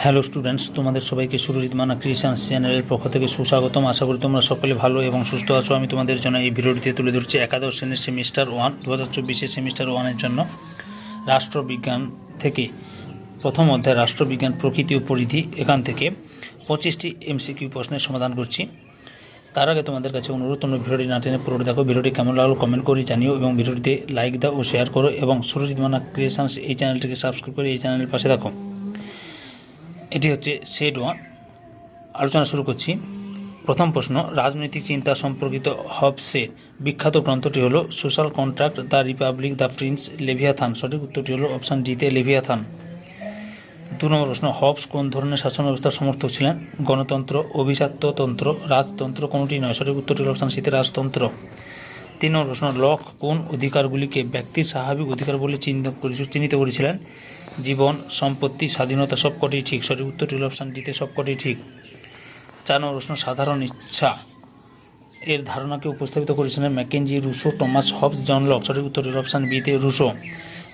Hello students, তোমাদের সবাইকে সুরজিৎ মানা ক্রিয়েশনস চ্যানেলের পক্ষ থেকে সুস্বাগতম। আশা করি তোমরা সকলে ভালো এবং সুস্থ আছো। আমি তোমাদের জন্য এই ভিডিওটিতে তুলে ধরছি একাদশ শ্রেণীর সেমিস্টার 1 2024 সেমিস্টার 1-এর জন্য রাষ্ট্রবিজ্ঞান থেকে প্রথম অধ্যায় রাষ্ট্রবিজ্ঞান প্রকৃতি ও পরিধি, এখান থেকে 25টি এমসিকিউ প্রশ্নের সমাধান করছি। তার আগে তোমাদের কাছে অনুরোধ, তোমরা ভিডিওটি না টেনে পুরোটি দেখো। ভিডিওটি কেমন লাগলো কমেন্ট করে জানিও এবং ভিডিওটিতে লাইক দাও ও শেয়ার করো এবং সুরজিৎ মানা ক্রিয়েশনস এই চ্যানেলটিকে সাবস্ক্রাইব করে এই চ্যানেলের পাশে দেখো। এটি হচ্ছে সেট 1। আলোচনা শুরু করছি। প্রথম প্রশ্ন, রাজনৈতিক চিন্তা সম্পর্কিত হবসের বিখ্যাত গ্রন্থটি হলো social contract, the Republic, the Prince, Leviathan. সঠিক উত্তরটি হলো অপশান ডিতে লেভিয়াথান। 2 নম্বর প্রশ্ন, হবস কোন ধরনের শাসন ব্যবস্থার সমর্থক ছিলেন? গণতন্ত্র, অভিজাত্যতন্ত্র, রাজতন্ত্র, কোনটি নয়। সঠিক উত্তরটি হলো অপশান সিতে রাজতন্ত্র। 3 নম্বর প্রশ্ন, লক কোন অধিকারগুলিকে ব্যক্তির স্বাভাবিক অধিকার বলে চিহ্নিত করেছিলেন? জীবন, সম্পত্তি, স্বাধীনতা, সবকটি ঠিক। সঠিক উত্তরটি হল অপশান ডিতে সবকটি ঠিক। 4 নম্বর প্রশ্ন, সাধারণ ইচ্ছা এর ধারণাকে উপস্থাপিত করেছিলেন MacKenzie, Rousseau, Thomas Hobbes, John Locke. সঠিক উত্তরটি হল অপশান বিতে রুশো।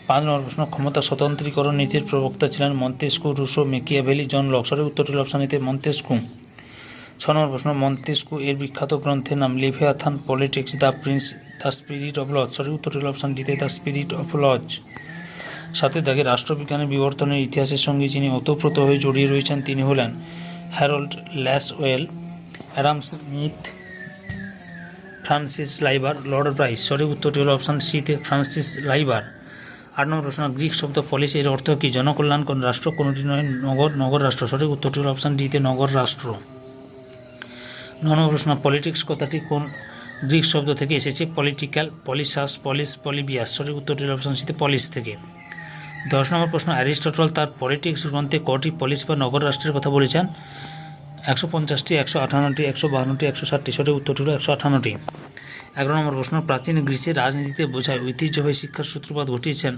5 নম্বর প্রশ্ন, ক্ষমতা স্বতন্ত্রীকরণ নীতির প্রবক্তা ছিলেন Montesquieu, Rousseau, Machiavelli, John Locke. সঠিক উত্তরটি হল অপশান এতে মন্তেস্কু। 6 নম্বর প্রশ্ন, মন্তেস্কু এর বিখ্যাত গ্রন্থের নাম? Leviathan, Politics, the Prince, the Spirit of Laws. সঠিক উত্তরটি হল অপশান ডিতে দ্য স্পিরিট অফ লজ। 7 দাগে, রাষ্ট্রবিজ্ঞানের বিবর্তনের ইতিহাসের সঙ্গে যিনি ওতপ্রোতভাবে জড়িয়ে রয়েছেন তিনি হলেন Harold Lasswell, Adam Smith, Francis Lieber, Lord Bryce. সঠিক উত্তরটি হল অপশান সিতে ফ্রান্সিস লাইবার। 8 নম্বর প্রশ্ন, গ্রিক শব্দ পলিস এর অর্থ কি? জনকল্যাণকর রাষ্ট্র, কোনটি নয়। নগর রাষ্ট্র। সঠিক উত্তরটি হল অপশান ডিতে নগর রাষ্ট্র। 9 নম্বর প্রশ্ন, পলিটিক্স কথাটি কোন গ্রিক শব্দ থেকে এসেছে? পলিটিক্যাল, পলিসাস, পলিস, পলিবিয়াস। সঠিক উত্তরটি হল অপশান সিতে পলিস থেকে। 10 নম্বর প্রশ্ন, অ্যারিস্টটল তার পলিটিক্স গ্রন্থে কটি পলিস বা নগর রাষ্ট্রের কথা বলেছেন? 150টি, 158টি, 152টি, 160টি। সঠিক উত্তরটি হল 158টি। 11 নম্বর প্রশ্ন, প্রাচীন গ্রিসের রাজনীতিতে বোঝায় ঐতিহ্যবাহী শিক্ষার সূত্রপাত ঘটিয়েছেন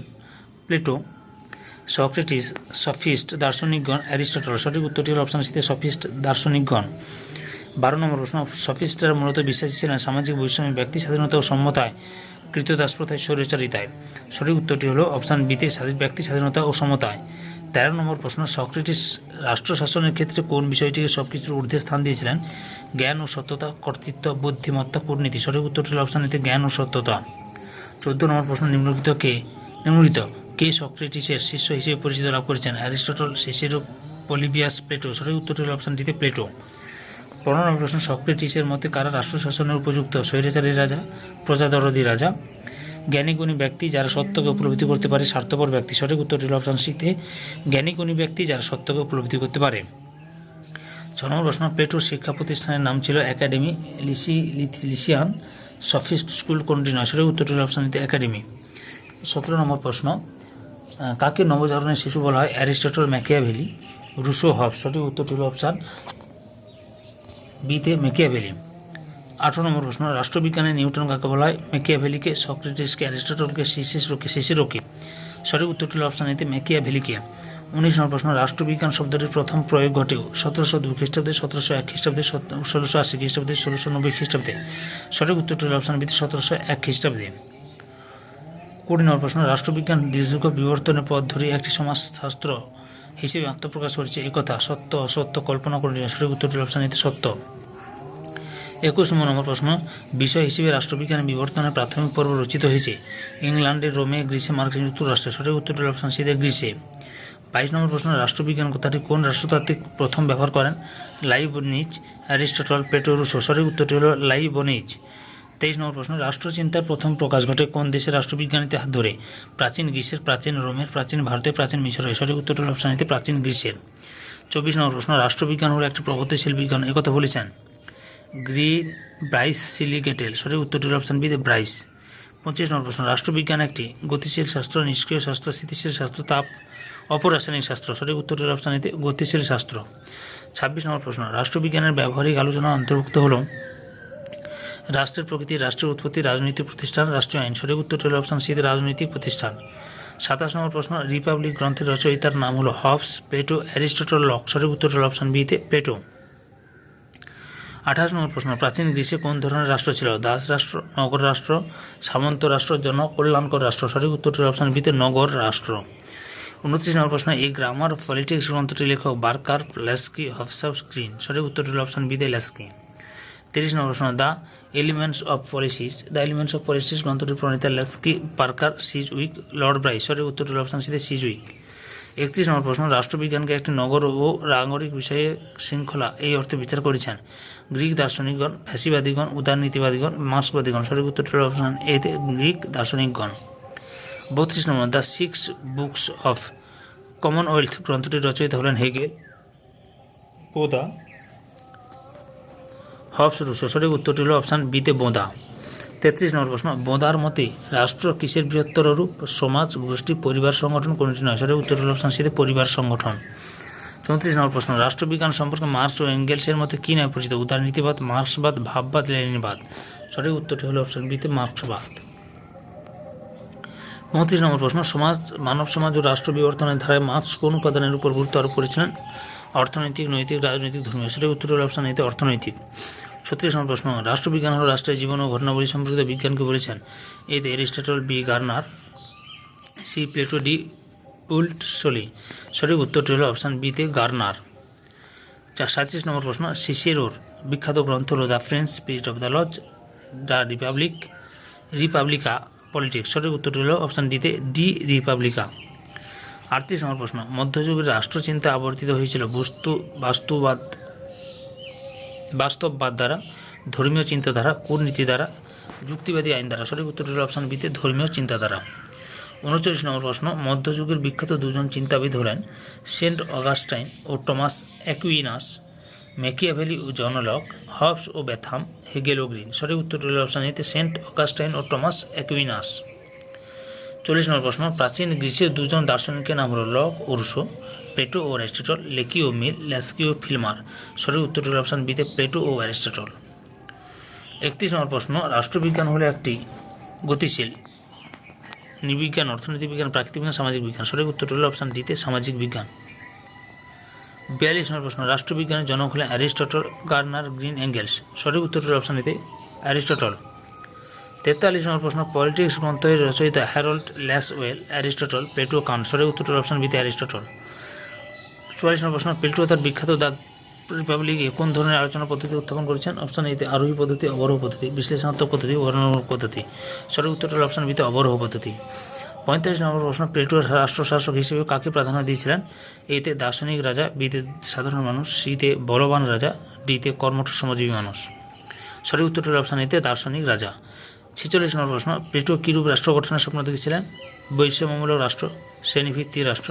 প্লেটো, সক্রেটিস, সফিস্ট, দার্শনিকগণ, অ্যারিস্টটল। সঠিক উত্তরটি হল অপশান সিতে সফিস্ট, দার্শনিকগণ। 12 নম্বর প্রশ্ন, সফিস্টরা মূলত বিশ্বাসী ছিলেন সামাজিক বৈষম্য, ব্যক্তি স্বাধীনতা ও সমতায়, কৃতদাস প্রথায়, স্বৈরাচারিতায়। সঠিক উত্তরটি হল অপশান বিতে ব্যক্তি স্বাধীনতা ও সমতায়। 13 নম্বর প্রশ্ন, সক্রেটিস রাষ্ট্র শাসনের ক্ষেত্রে কোন বিষয়টিকে সবকিছুর ঊর্ধ্বে স্থান দিয়েছিলেন? জ্ঞান ও সত্যতা, কর্তৃত্ব, বুদ্ধিমত্তা, কূটনীতি। সঠিক উত্তরটি হল অপশান এতে জ্ঞান ও সত্যতা। 14 নম্বর প্রশ্ন, নিম্নলিখিত কে সক্রেটিসের শিষ্য হিসেবে পরিচিত লাভ করেছেন? Aristotle, Cicero, Polybius, Plato. সঠিক উত্তরটি হল অপশান ডিতে প্লেটো। 15 নম্বর প্রশ্ন, সক্রেটিসের মতে কারা রাষ্ট্র শাসনের উপযুক্ত? স্বৈরাচারী রাজা, প্রজাদরদী রাজা, জ্ঞানীগুণী ব্যক্তি যারা সত্যকে উপলব্ধি করতে পারে, স্বার্থপর ব্যক্তি। সঠিক উত্তরটি হল অপশান সিতে জ্ঞানীগুণী ব্যক্তি যারা সত্যকে উপলব্ধি করতে পারে। 6 নম্বর প্রশ্ন, প্লেটোর শিক্ষা প্রতিষ্ঠানের নাম ছিল একাডেমি, লিসিয়ান, সফিস্ট স্কুল, কোনটি নয়। সঠিক উত্তরটি হল অপশান সিতে একাডেমি। 17 নম্বর প্রশ্ন, কাকে নবজাগরণের শিশু বলা হয়? Aristotle, Machiavelli, Rousseau, Hobbes. সঠিক উত্তরটি হল অপশান বিতে ম্যাকিয়াভেলি। 18 নম্বর প্রশ্ন, রাষ্ট্রবিজ্ঞানে নিউটন কাকে বলা হয়? ম্যাকিয়াভেলিকে, সক্রেটিসকে, অ্যারিস্টটলকে, সিসেরোকে। সঠিক উত্তরটি হল অপশান এতে ম্যাকিয়াভেলিকে। 19 নম্বর প্রশ্ন, রাষ্ট্রবিজ্ঞান শব্দটির প্রথম প্রয়োগ ঘটে 1702 খ্রিস্টাব্দে, 1701 খ্রিস্টাব্দে, 1680 খ্রিস্টাব্দে, 1690 খ্রিস্টাব্দে। সঠিক উত্তরটি হল অপশান বিতে 1701 খ্রিস্টাব্দে। 20 নম্বর প্রশ্ন, রাষ্ট্রবিজ্ঞান দীর্ঘ বিবর্তনের পথ ধরে একটি সমাজশাস্ত্র হিসেবে আত্মপ্রকাশ করেছে, একথা সত্য, অসত্য, কল্পনা করে। সঠিক উত্তরটি হল অপশান এতে সত্য। 21 নম্বর প্রশ্ন, বিষয় হিসেবে রাষ্ট্রবিজ্ঞানের বিবর্তনের প্রাথমিক পর্ব রচিত হয়েছে? ইংল্যান্ডে, রোমে, গ্রিসে, মার্কিন যুক্তরাষ্ট্রে। সঠিক উত্তরটি হল অপশান সিতে গ্রিসে। 22 নম্বর প্রশ্ন, রাষ্ট্রবিজ্ঞান কথাটি কোন রাষ্ট্রতাত্ত্বিক প্রথম ব্যবহার করেন? Leibniz, Aristotle, Plato, Rousseau. সঠিক উত্তরটি হল লাইবনিজ। 23 নম্বর প্রশ্ন, রাষ্ট্রচিন্তার প্রথম প্রকাশ ঘটে কোন দেশের রাষ্ট্রবিজ্ঞানীদের হাত ধরে? প্রাচীন গ্রিসের, প্রাচীন রোমের, প্রাচীন ভারতের, প্রাচীন মিশরের। সঠিক উত্তরটি হল অপশান এতে প্রাচীন গ্রিসের। 24 নম্বর প্রশ্ন, রাষ্ট্রবিজ্ঞান হল একটি প্রগতিশীল বিজ্ঞান, একথা বলেছেন ব্রাইস, সিলিগেটেল। সঠিক উত্তরটি হল অপশান বিতে ব্রাইস। 25 নম্বর প্রশ্ন, রাষ্ট্রবিজ্ঞান একটি গতিশীল শাস্ত্র, নিষ্ক্রিয় শাস্ত্র, স্থিতিশীল শাস্ত্র, তাপ অপরাসায়নিক শাস্ত্র। সঠিক উত্তরটি হল অপশান এতে গতিশীল শাস্ত্র। 26 নম্বর প্রশ্ন, রাষ্ট্রবিজ্ঞানের ব্যবহারিক আলোচনা অন্তর্ভুক্ত হল রাষ্ট্রের প্রকৃতি, রাষ্ট্রের উৎপত্তি, রাজনৈতিক প্রতিষ্ঠান, রাষ্ট্রীয় আইন। সঠিক উত্তরটি হল অপশান সিতে রাজনৈতিক প্রতিষ্ঠান। 27 নম্বর প্রশ্ন, রিপাবলিক গ্রন্থের রচয়িতার নাম হল হবস, প্লেটো, অ্যারিস্টটল, লক। সঠিক উত্তরটি হল অপশান বিতে প্লেটো। 28 নম্বর প্রশ্ন, প্রাচীন গ্রিসে কোন ধরনের রাষ্ট্র ছিল? দাস রাষ্ট্র, নগর রাষ্ট্র, সামন্ত রাষ্ট্র, জনকল্যাণকর রাষ্ট্র। সঠিক উত্তরটি হল অপশান বিতে নগর রাষ্ট্র। 29 নম্বর প্রশ্ন, এই গ্রামার অফ পলিটিক্স গ্রন্থটির লেখক বার্কার, ল্যাস্কি, হফসাউস, গ্রিন। সঠিক উত্তরটি হল অপশন বি তে ল্যাস্কি। 30 নম্বর প্রশ্ন, the elements of policies. The elements of policies গ্রন্থটির প্রণেতা Laski, Parker, Sidgwick, Lord Bryce. সঠিক উত্তরটি হল অপশন সি তে সিজউইক। 31 নম্বর প্রশ্ন, রাষ্ট্রবিজ্ঞানকে একটি নগর ও নাগরিক বিষয়ে শৃঙ্খলা এই অর্থে বিচার করেছেন গ্রিক দার্শনিকগণ, ফ্যাসিবাদীগণ, উদারনীতিবাদীগণ, মার্ক্সবাদীগণ। সঠিক উত্তরটি হল অপশন এ তে গ্রিক দার্শনিকগণ। 32 নম্বর, দ্য 6 বুকস অফ কমনওয়েলথ গ্রন্থটির রচয়িতা হলেন হেগেল, বোদা, হবস, রুসো। সঠিক উত্তরটি হল অপশন বি তে বোদা। 33 নম্বর প্রশ্ন, বোদার মতে রাষ্ট্র কিসের বৃহত্তর রূপ? সমাজ, গোষ্ঠী, পরিবার, সংগঠন, কোনটি নয়? সঠিক উত্তরটি হল অপশন সি তে পরিবার সংগঠন। 34 নম্বর প্রশ্ন, রাষ্ট্রবিজ্ঞান সম্পর্কে মার্কস ও এঙ্গেলসের মতে কী নামে পরিচিত? উদারনীতিবাদ, মার্ক্সবাদ, ভাববাদ, লেনিনবাদ। সঠিক উত্তরটি হল অপশন বি তে মার্ক্সবাদ। 35 নম্বর প্রশ্ন, মানব সমাজ ও রাষ্ট্র বিবর্তনের ধারায় মার্কস কোন উপাদানের উপর গুরুত্ব আরোপ করেছিলেন? অর্থনৈতিক, নৈতিক, রাজনৈতিক, ধর্মীয়। সঠিক উত্তর হল অপশন এতে অর্থনৈতিক। 36 নম্বর প্রশ্ন, রাষ্ট্রবিজ্ঞান হল রাষ্ট্রের জীবন ও ঘটনাবলী সম্পর্কিত বিজ্ঞানকে বলেছেন? এতে Aristotle, B Garner, C Plato, D Woolsey. সঠিক উত্তরটি হল অপশন বি তে গার্নার। 37 নম্বর প্রশ্ন, সিসেরোর বিখ্যাত গ্রন্থ হল the French spirit of the laws, De Republica politics. সঠিক উত্তরটি হল অপশন ডিতে ডি রিপাবলিকা। 38 নম্বর প্রশ্ন, মধ্যযুগের রাষ্ট্রচিন্তা আবর্তিত হয়েছিল বাস্তববাদ দ্বারা, ধর্মীয় চিন্তাধারা, কূটনীতি দ্বারা, যুক্তিবাদী আইন দ্বারা। সঠিক উত্তরটি হল অপশন বিতে ধর্মীয় চিন্তাধারা। 39 নম্বর প্রশ্ন, মধ্যযুগের বিখ্যাত দুজন চিন্তাবিদ হলেন সেন্ট অগাস্টাইন ও টমাস অ্যাকুইনাস, ম্যাকিয়াভেলি ও জন লক, হবস ও বেথাম, হেগেল ও গ্রিন। সঠিক উত্তরটি হল অপশন এতে সেন্ট অগাস্টাইন ও টমাস অ্যাকুইনাস। 40 নম্বর প্রশ্ন, প্রাচীন গ্রিসের দুজন দার্শনিকের নাম হল লক ও রুসো, প্লেটো ও অ্যারিস্টটল, লেকি ও মিল, ল্যাস্কি ও ফিলমার। সঠিক উত্তরটি হল অপশন বিতে প্লেটো ও অ্যারিস্টটল। 31 নম্বর প্রশ্ন, রাষ্ট্রবিজ্ঞান হল একটি গতিশীল নৃবিজ্ঞান, অর্থনৈতিক বিজ্ঞান, প্রাকৃতিক বিজ্ঞান, সামাজিক বিজ্ঞান। সঠিক উত্তরটি হল অপশন ডিতে সামাজিক বিজ্ঞান। 42 নম্বর প্রশ্ন, রাষ্ট্রবিজ্ঞানের জনক হলেন অ্যারিস্টটল, গার্নার, গ্রিন, এঙ্গেলস। সঠিক উত্তরটি হল অপশন এতে অ্যারিস্টটল। 43 নম্বর প্রশ্ন, পলিটিক্স গ্রন্থের রচয়িতা হ্যারল্ড ল্যাসওয়েল, অ্যারিস্টটল, প্লেটো, কান্ট। সঠিক উত্তরটি হল অপশন বিতে অ্যারিস্টটল। 44 নম্বর প্রশ্ন, প্লেটো তার বিখ্যাত দ্য রিপাবলিকে কোন ধরনের আলোচনা পদ্ধতি উত্থাপন করেছেন? অপশন এতে আরোহী পদ্ধতি, অবরোহ পদ্ধতি, বিশ্লেষণাত্মক পদ্ধতি, বর্ণনামূলক পদ্ধতি। সঠিক উত্তরটি হল অপশন বিতে অবরোহ পদ্ধতি। 45 নম্বর প্রশ্ন, প্লেটো রাষ্ট্রশাসক হিসেবে কাকে প্রাধান্য দিয়েছিলেন? এতে দার্শনিক রাজা, বিতে সাধারণ মানুষ, সিতে বলবান রাজা, ডিতে কর্মঠ শ্রমজীবী মানুষ। সঠিক উত্তরটি হল অপশন এতে দার্শনিক রাজা। 46 নম্বর প্রশ্ন, প্লেটো কিরূপ রাষ্ট্র গঠনের স্বপ্ন দেখেছিলেন? বৈষম্যমূলক রাষ্ট্র, শ্রেণীভিত্তিক রাষ্ট্র,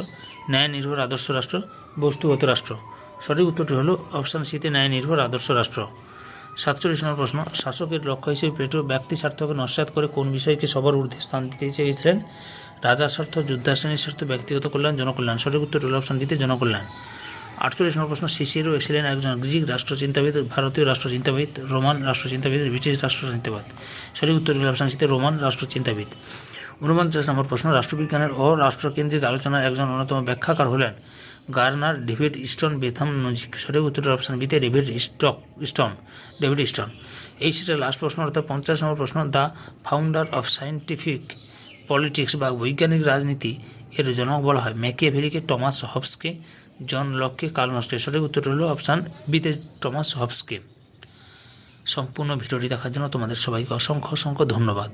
ন্যায় নির্ভর আদর্শ রাষ্ট্র, বস্তুগত রাষ্ট্র। সঠিক উত্তরটি হল অপশন সিতে ন্যায় নির্ভর আদর্শ রাষ্ট্র। 47 নম্বর প্রশ্ন, শাসকের লক্ষ্য হিসেবে প্লেটো ব্যক্তি স্বার্থকে নস্যাৎ করে কোন বিষয়কে সবার ঊর্ধ্বে স্থান দিতে চেয়েছিলেন? রাজার স্বার্থ, যোদ্ধাশ্রেণীর স্বার্থ, ব্যক্তিগত কল্যাণ, জনকল্যাণ। সঠিক উত্তরটি হল অপশন ডিতে জনকল্যাণ। 48 নম্বর প্রশ্ন, সিসেরো ছিলেন একজন গ্রিক রাষ্ট্রচিন্তাবিদ, ভারতীয় রাষ্ট্রচিন্তাবিদ, রোমান রাষ্ট্রচিন্তাবিদ, ব্রিটিশ রাষ্ট্রচিন্তাবিদ। সঠিক উত্তর হল অপশন সিতে রোমান রাষ্ট্রচিন্তাবিদ। 49 নম্বর প্রশ্ন, রাষ্ট্রবিজ্ঞানের ও রাষ্ট্রকেন্দ্রিক আলোচনার একজন অন্যতম ব্যাখ্যাকার হলেন গার্নার, ডেভিড স্টোন, বেথাম, নজিক। সঠিক উত্তরটি অপশন বিতে ডেভিড স্টোন। এই সেটের লাস্ট প্রশ্ন অর্থাৎ 50 নম্বর প্রশ্ন, the founder of scientific politics বা বৈজ্ঞানিক রাজনীতি এর জনক বলা হয় ম্যাকিয়াভেলিকে, টমাস হবসকে, জন লককে, কার্ল মার্ক্সকে। সঠিক উত্তরটি হল অপশান বিতে টমাস হবসকে। সম্পূর্ণ ভিডিওটি দেখার জন্য তোমাদের সবাইকে অসংখ্য ধন্যবাদ।